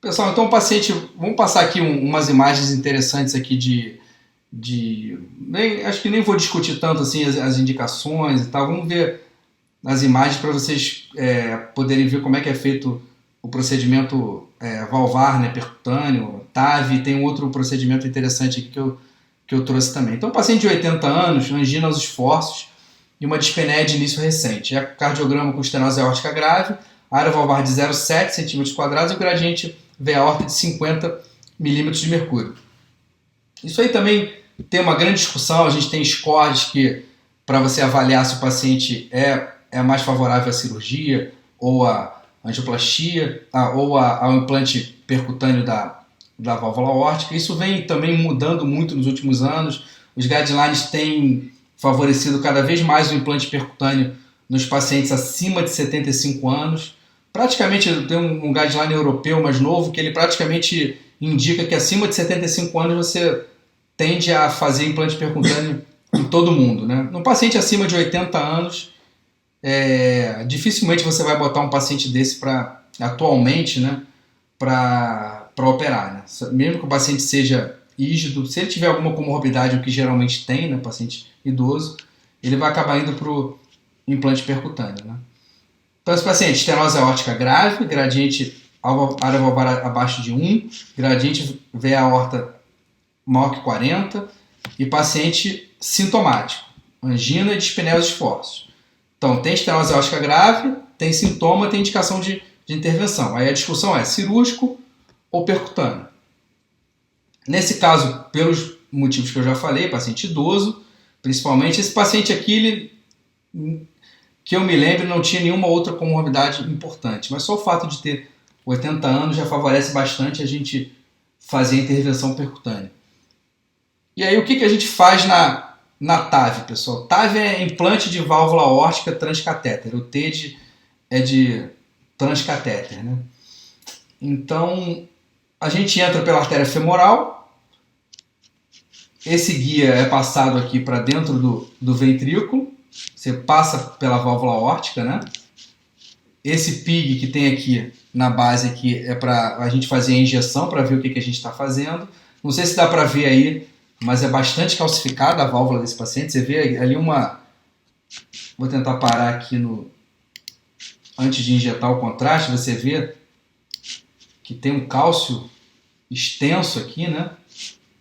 Pessoal, então o paciente, vamos passar aqui umas imagens interessantes aqui acho que nem vou discutir tanto assim as indicações e tal, vamos ver as imagens para vocês poderem ver como é que é feito o procedimento valvar, né, percutâneo, TAV, tem um outro procedimento interessante aqui que eu trouxe também. Então, paciente de 80 anos, angina aos esforços e uma dispneia de início recente. Cardiograma com estenose aórtica grave, área valvar de 0,7 cm² e o gradiente veia aorta de 50 milímetros de mercúrio. Isso aí também tem uma grande discussão, a gente tem scores que, para você avaliar se o paciente é mais favorável à cirurgia ou à angioplastia ou ao implante percutâneo da válvula aórtica. Isso vem também mudando muito nos últimos anos. Os guidelines têm favorecido cada vez mais o implante percutâneo nos pacientes acima de 75 anos. Praticamente tem um guideline europeu mais novo que ele praticamente indica que acima de 75 anos você tende a fazer implante percutâneo em todo mundo, né? No paciente acima de 80 anos, dificilmente você vai botar um paciente desse atualmente, né, para operar, né? Mesmo que o paciente seja rígido, se ele tiver alguma comorbidade, o que geralmente tem, né, paciente idoso, ele vai acabar indo para o implante percutâneo, né? Então, esse paciente, estenose aórtica grave, gradiente área valvar abaixo de 1, gradiente veia aorta maior que 40 e paciente sintomático, angina e dispneia aos esforços. Então, tem estenose aórtica grave, tem sintoma, tem indicação de intervenção. Aí a discussão é cirúrgico ou percutâneo. Nesse caso, pelos motivos que eu já falei, paciente idoso, principalmente, esse paciente aqui, que eu me lembro, não tinha nenhuma outra comorbidade importante, mas só o fato de ter 80 anos já favorece bastante a gente fazer a intervenção percutânea. E aí o que a gente faz na TAV, pessoal? TAV é implante de válvula aórtica transcatéter, o T é de transcatéter, né? Então, a gente entra pela artéria femoral, esse guia é passado aqui para dentro do ventrículo, você passa pela válvula aórtica, né? Esse PIG que tem aqui na base aqui é para a gente fazer a injeção, para ver o que a gente está fazendo. Não sei se dá para ver aí, mas é bastante calcificada a válvula desse paciente. Você vê ali uma... Vou tentar parar aqui antes de injetar o contraste, você vê que tem um cálcio extenso aqui, né?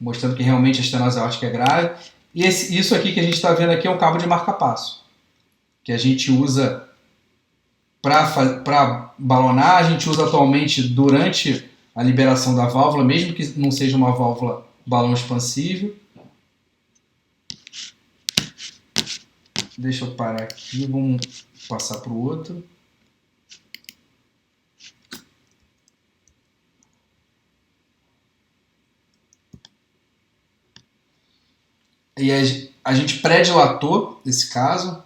Mostrando que realmente a estenose aórtica é grave. E isso aqui que a gente está vendo aqui é um cabo de marca-passo, que a gente usa para balonar, a gente usa atualmente durante a liberação da válvula, mesmo que não seja uma válvula balão expansível. Deixa eu parar aqui, vamos passar para o outro. E a gente pré-dilatou esse caso.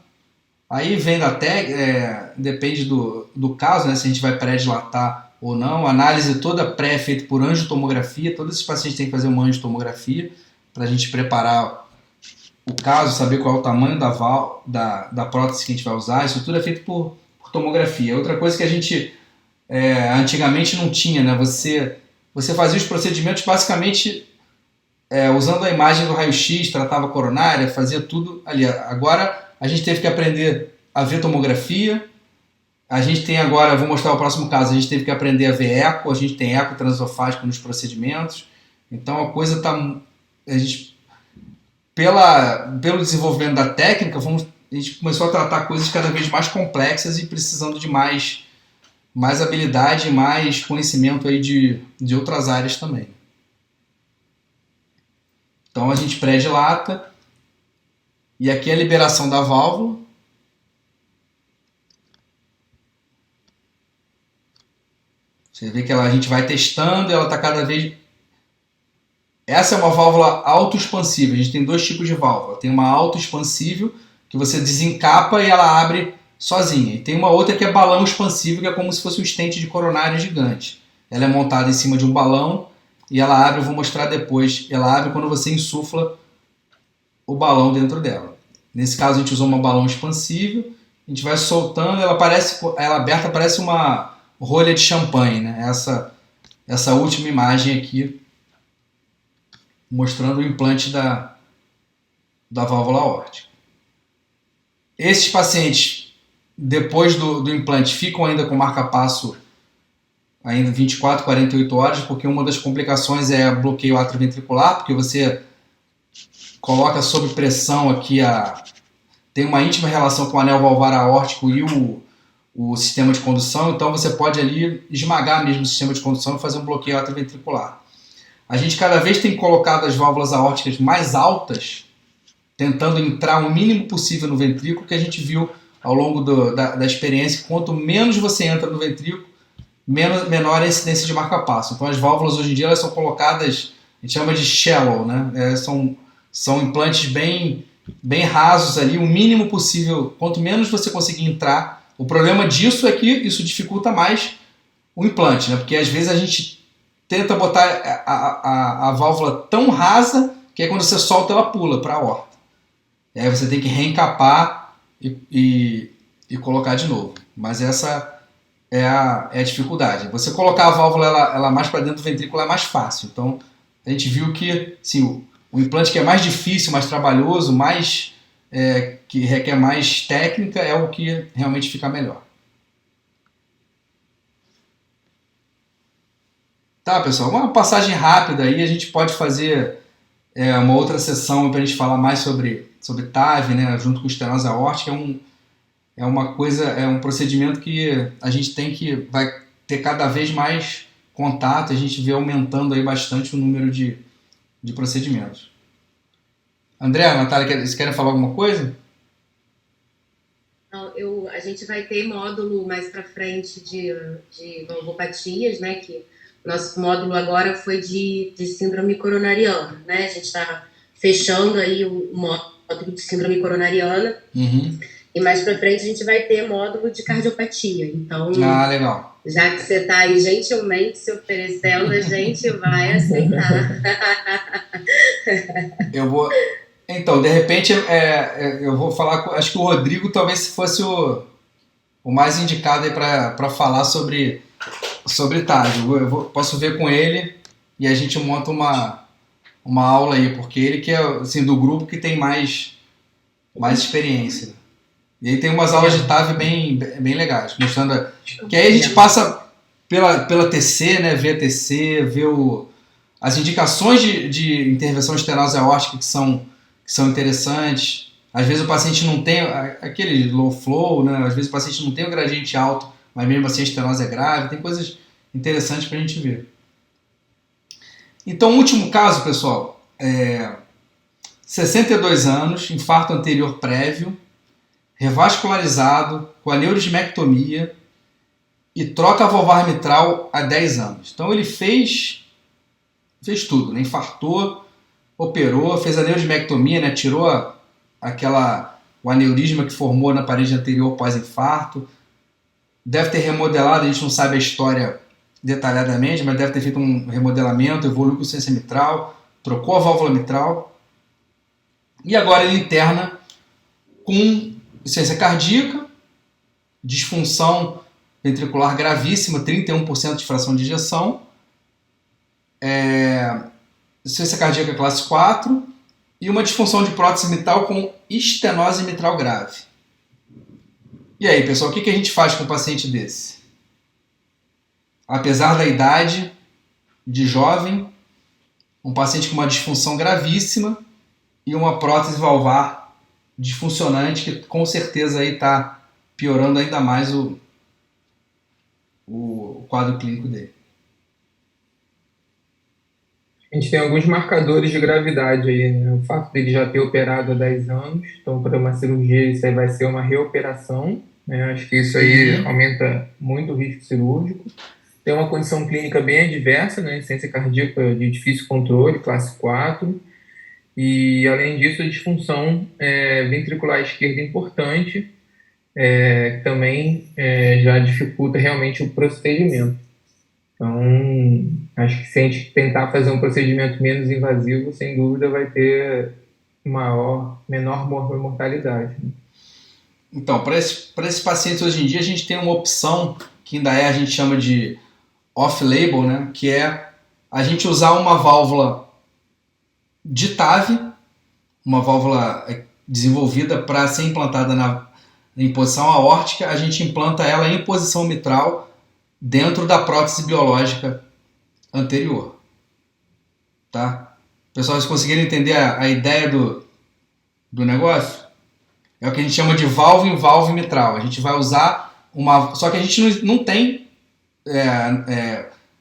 Aí vem da técnica, depende do caso, né, se a gente vai pré-dilatar ou não. A análise toda pré é feita por angiotomografia. Todos esses pacientes têm que fazer uma angiotomografia para a gente preparar o caso, saber qual é o tamanho da prótese que a gente vai usar. Isso tudo é feito por tomografia. Outra coisa que a gente antigamente não tinha, né? Você fazia os procedimentos basicamente usando a imagem do raio-x, tratava a coronária, fazia tudo ali. Agora a gente teve que aprender a ver tomografia. A gente tem agora, vou mostrar o próximo caso, a gente teve que aprender a ver eco, a gente tem eco transesofágico nos procedimentos. Então a coisa está... Pelo desenvolvimento da técnica, a gente começou a tratar coisas cada vez mais complexas e precisando de mais habilidade e mais conhecimento aí de outras áreas também. Então a gente pré-dilata, e aqui é a liberação da válvula. Você vê que a gente vai testando, ela está cada vez... Essa é uma válvula autoexpansível. A gente tem dois tipos de válvula. Tem uma autoexpansível, que você desencapa e ela abre sozinha. E tem uma outra que é balão expansível, que é como se fosse um stent de coronária gigante. Ela é montada em cima de um balão e ela abre, eu vou mostrar depois. Ela abre quando você insufla o balão dentro dela. Nesse caso a gente usou um balão expansível. A gente vai soltando, ela aberta parece uma rolha de champanhe, né? essa última imagem aqui, mostrando o implante da válvula aórtica. Esses pacientes, depois do implante, ficam ainda com marca-passo ainda 24, 48 horas, porque uma das complicações é bloqueio atrioventricular, porque você coloca sob pressão aqui, tem uma íntima relação com o anel valvar aórtico e o sistema de condução, então você pode ali esmagar mesmo o sistema de condução e fazer um bloqueio atrioventricular. A gente cada vez tem colocado as válvulas aórticas mais altas, tentando entrar o mínimo possível no ventrículo, que a gente viu ao longo da experiência, quanto menos você entra no ventrículo, menor a incidência de marca-passo. Então as válvulas hoje em dia elas são colocadas, a gente chama de shallow, né? São implantes bem rasos ali, o mínimo possível, quanto menos você conseguir entrar. O problema disso é que isso dificulta mais o implante, né? Porque às vezes a gente tenta botar a válvula tão rasa que aí quando você solta ela pula para a aorta. E aí você tem que reencapar e colocar de novo. Mas essa é a dificuldade. Você colocar a válvula ela mais para dentro do ventrículo é mais fácil. Então a gente viu que sim, o implante que é mais difícil, mais trabalhoso, que requer mais técnica, é o que realmente fica melhor. Tá, pessoal, uma passagem rápida aí, a gente pode fazer uma outra sessão para a gente falar mais sobre TAV, né, junto com estenose aórtica. É um procedimento que a gente vai ter cada vez mais contato, a gente vê aumentando aí bastante o número de procedimentos. André, Natália, vocês querem falar alguma coisa? Não, a gente vai ter módulo mais para frente de valvopatias, né? Que o nosso módulo agora foi de síndrome coronariana, né? A gente está fechando aí o módulo de síndrome coronariana. Uhum. E mais para frente a gente vai ter módulo de cardiopatia. Então, legal. Já que você está aí gentilmente se oferecendo, a gente vai aceitar. Então, de repente, eu vou falar. Acho que o Rodrigo talvez fosse o mais indicado aí para falar sobre TAG. Posso ver com ele e a gente monta uma aula aí, porque ele que é assim, do grupo que tem mais experiência. E aí tem umas aulas de TAV bem legais, mostrando que aí a gente passa pela TC, né, vê a TC, vê as indicações de intervenção de estenose aórtica que são interessantes. Às vezes o paciente não tem aquele low flow, né? Às vezes o paciente não tem o gradiente alto, mas mesmo assim a estenose é grave. Tem coisas interessantes para a gente ver. Então, o último caso, pessoal, 62 anos, infarto anterior prévio, revascularizado, com aneurismectomia e troca valvar mitral há 10 anos. Então ele fez tudo, né? Infartou, operou, fez aneurismectomia, né? Tirou o aneurisma que formou na parede anterior pós-infarto. Deve ter remodelado, a gente não sabe a história detalhadamente, mas deve ter feito um remodelamento, evoluiu com ciência mitral, trocou a válvula mitral. E agora ele interna com insuficiência cardíaca, disfunção ventricular gravíssima, 31% de fração de ejeção, insuficiência cardíaca classe 4 e uma disfunção de prótese mitral com estenose mitral grave. E aí, pessoal, o que a gente faz com um paciente desse? Apesar da idade de jovem, um paciente com uma disfunção gravíssima e uma prótese valvar disfuncionante que com certeza aí está piorando ainda mais o quadro clínico dele. A gente tem alguns marcadores de gravidade aí, né? O fato dele já ter operado há 10 anos, então para uma cirurgia isso aí vai ser uma reoperação, né? Acho que isso aí aumenta muito o risco cirúrgico. Tem uma condição clínica bem adversa, né? Insuficiência cardíaca de difícil controle, classe 4. E, além disso, a disfunção ventricular esquerda importante também já dificulta realmente o procedimento. Então, acho que se a gente tentar fazer um procedimento menos invasivo, sem dúvida vai ter menor mortalidade. Então, para esses pacientes hoje em dia, a gente tem uma opção que ainda a gente chama de off-label, né, que é a gente usar uma válvula de TAV, uma válvula desenvolvida para ser implantada em posição aórtica, a gente implanta ela em posição mitral dentro da prótese biológica anterior. Tá? Pessoal, vocês conseguiram entender a ideia do negócio? É o que a gente chama de valve em valve mitral. A gente vai usar uma... Só que a gente não tem...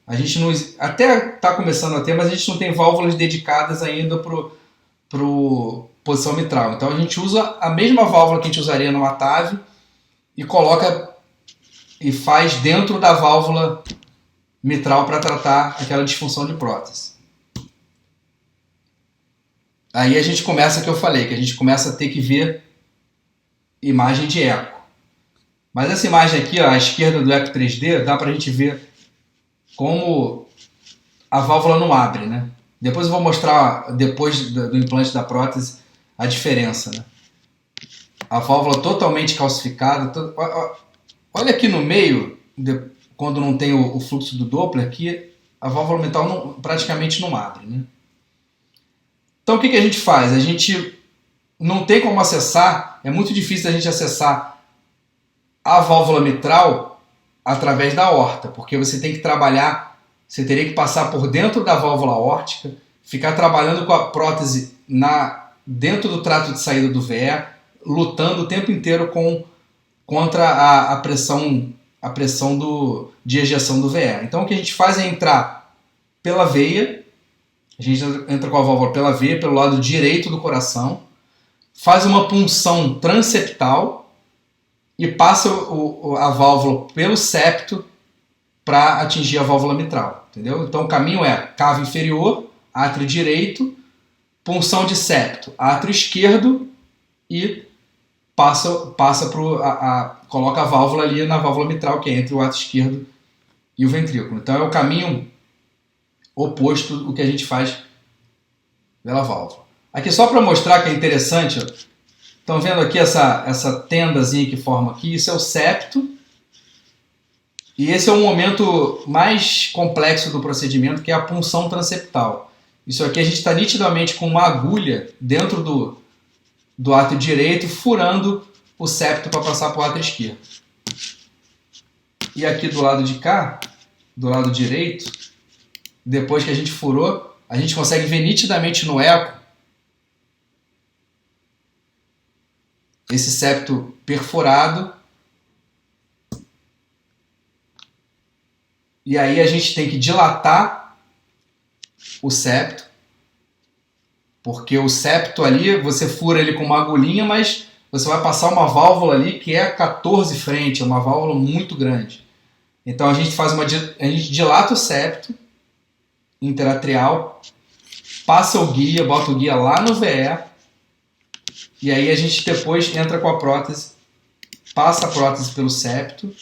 a gente não... Até está começando a ter, mas a gente não tem válvulas dedicadas ainda para posição mitral. Então a gente usa a mesma válvula que a gente usaria no TAV e coloca e faz dentro da válvula mitral para tratar aquela disfunção de prótese. Aí a gente começa, que eu falei, que a gente começa a ter que ver imagem de eco. Mas essa imagem aqui, ó, à esquerda do eco 3D, dá para a gente ver como a válvula não abre, né? Depois eu vou mostrar, depois do implante da prótese, a diferença, né? A válvula totalmente calcificada. Olha aqui no meio, quando não tem o fluxo do Doppler, aqui a válvula mitral praticamente não abre, né? Então o que a gente faz? A gente não tem como acessar, é muito difícil a gente acessar a válvula mitral através da aorta, porque você tem que trabalhar, você teria que passar por dentro da válvula aórtica, ficar trabalhando com a prótese dentro do trato de saída do VE, lutando o tempo inteiro contra a pressão de ejeção do VE. Então o que a gente faz é entrar pela veia, a gente entra com a válvula pela veia, pelo lado direito do coração, faz uma punção transeptal e passa a válvula pelo septo para atingir a válvula mitral, entendeu? Então o caminho é cavo inferior, átrio direito, punção de septo, átrio esquerdo e coloca a válvula ali na válvula mitral, que é entre o átrio esquerdo e o ventrículo. Então é o caminho oposto do que a gente faz pela válvula. Aqui só para mostrar que é interessante, ó, estão vendo aqui essa tendazinha que forma aqui? Isso é o septo. E esse é o momento mais complexo do procedimento, que é a punção transeptal. Isso aqui a gente está nitidamente com uma agulha dentro do átrio direito, furando o septo para passar para o átrio esquerdo. E aqui do lado de cá, do lado direito, depois que a gente furou, a gente consegue ver nitidamente no eco esse septo perfurado. E aí a gente tem que dilatar o septo, porque o septo ali, você fura ele com uma agulhinha, mas você vai passar uma válvula ali que é 14 frente, é uma válvula muito grande. Então a gente dilata o septo interatrial, passa o guia, bota o guia lá no VE, e aí a gente depois entra com a prótese, passa a prótese pelo septo,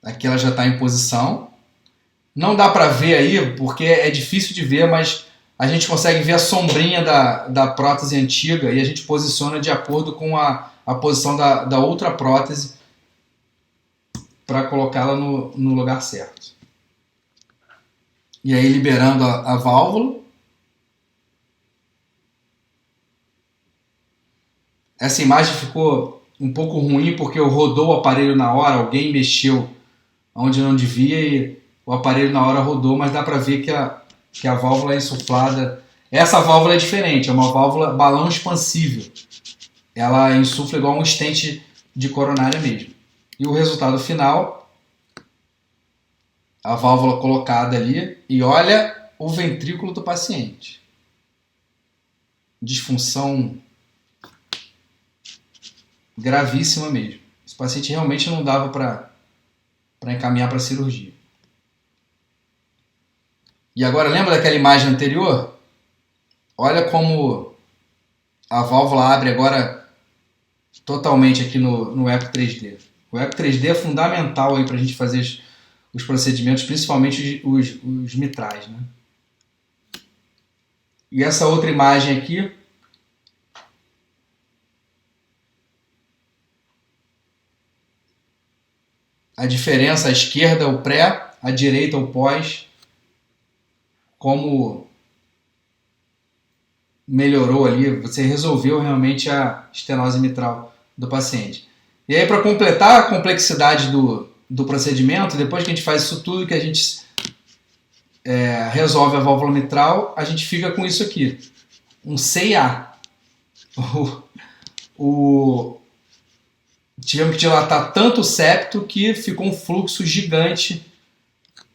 aqui ela já está em posição. Não dá para ver aí, porque é difícil de ver, mas a gente consegue ver a sombrinha da prótese antiga e a gente posiciona de acordo com a posição da outra prótese para colocá-la no lugar certo. E aí liberando a válvula. Essa imagem ficou um pouco ruim porque rodou o aparelho na hora, alguém mexeu onde não devia e o aparelho na hora rodou, mas dá para ver que a válvula é insuflada. Essa válvula é diferente, é uma válvula balão expansível. Ela insufla igual um stent de coronária mesmo. E o resultado final, a válvula colocada ali, e olha o ventrículo do paciente. Disfunção gravíssima mesmo. Esse paciente realmente não dava para encaminhar para cirurgia. E agora lembra daquela imagem anterior? Olha como a válvula abre agora totalmente aqui no eco 3D. O eco 3D é fundamental para a gente fazer os procedimentos, principalmente os mitrais, né? E essa outra imagem aqui a diferença, à esquerda o pré, à direita o pós, como melhorou ali, você resolveu realmente a estenose mitral do paciente. E aí, para completar a complexidade do procedimento, depois que a gente faz isso tudo, que a gente resolve a válvula mitral, a gente fica com isso aqui, um CIA. Tivemos que dilatar tanto o septo que ficou um fluxo gigante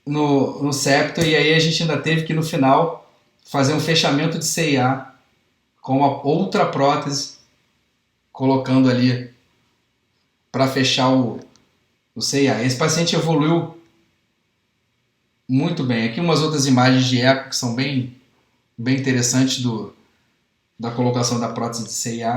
no septo, e aí a gente ainda teve que no final fazer um fechamento de CIA com uma outra prótese, colocando ali para fechar o CIA. Esse paciente evoluiu muito bem. Aqui umas outras imagens de eco que são bem interessantes da colocação da prótese de CIA.